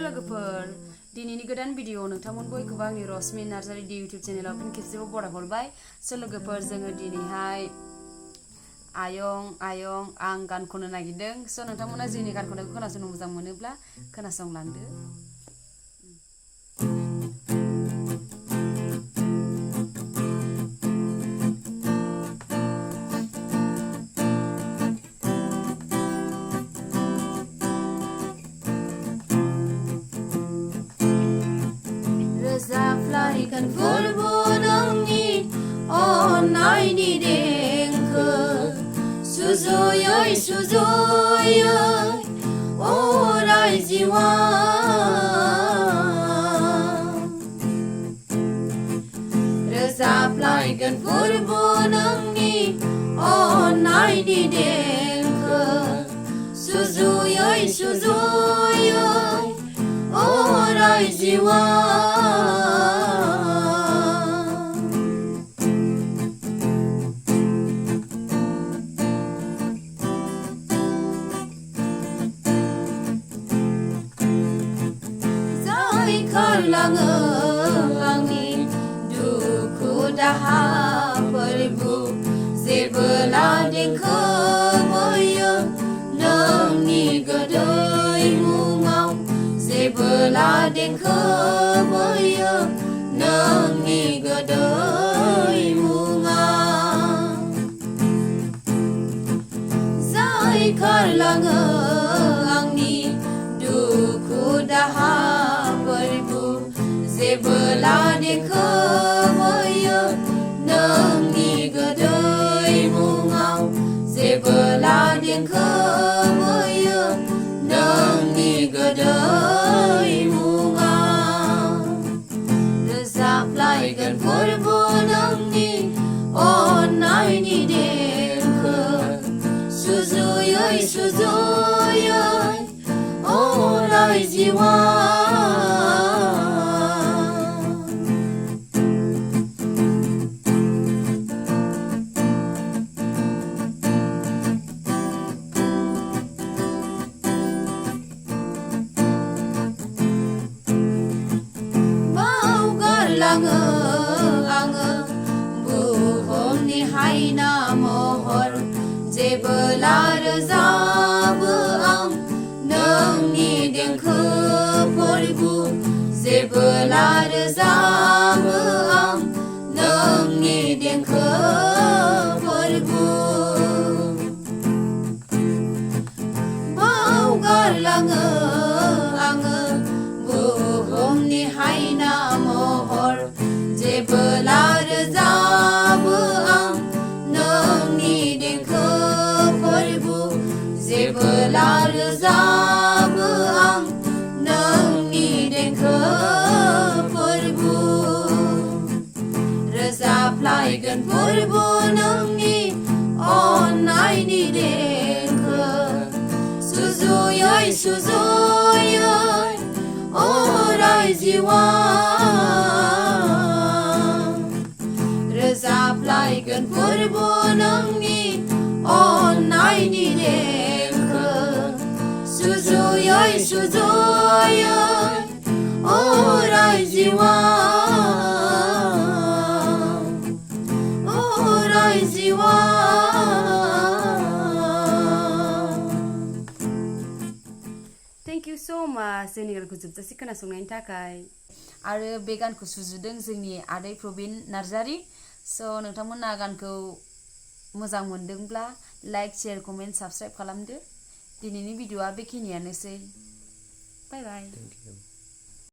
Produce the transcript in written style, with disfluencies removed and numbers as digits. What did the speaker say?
hello लोगोफोर दिनैनि गोदान भिडिअ नोंथांमोन बयखौबो आंनि रश्मि नार्जारी दि इउटिउब चेनेलाव फिन खेबसेबाव बराय हरबाय स' लोगोफोर जोङो दिनैहाय आयं आयं आं गान खननो नागिरदों स' नोंथांमोना जोंनि गान खननायखौ खोनासंनो मोजां मोनोब्ला खोनासंलांदो Zaplarikan forbunangni onayni denkı Suzuyoy suzuyoy oray ziwa Zaplarikan forbunangni onayni denkı Suzuyoy suzuyoy oray ziwa Karlanı angin duku daha beribu Zebela dengke moyo nangni gadai mungau Zebela dengke moyo nangni gadai mungau Zai karlanı angin duku daha Zebela dengke moyo nangni gadai mungau Zebela dengke moyo nangni gadai mungau Zaplaikan forbunangni onayni dengke Suzuyoy suzuyoy oray ziwa Angı angı buhumni hayna mohor Zebela rızabı ang nangni dengke porbu Zebela rızabı ang nangni dengke porbu Baugarlangı angı buhumni hayna mohor Zebela rızabı ang nangni dengke porbu Zebela rızabı ang nangni dengke porbu Zaplaikan forbunangni onayni dengke Suzuyoy suzuyoy oray ziwa Zaplaikan forbunangni onayni dengke Suzuyoy suzuyoy oray ziwa oray ziwa Thank you so much जोंनि गानखौ जोबजासे खोनासंनायनि थाखाय आरो बे गानखौ सुजुदों जोंनि आदै प्रबिन नार्जारी स' नोंथांमोना गानखौ मोजां मोनदोंब्ला लाइक शेयार कमेन्ट साबस्क्राइब खालामदो दिनैनि भिडिअआ बेखिनियानोसै बाय बाय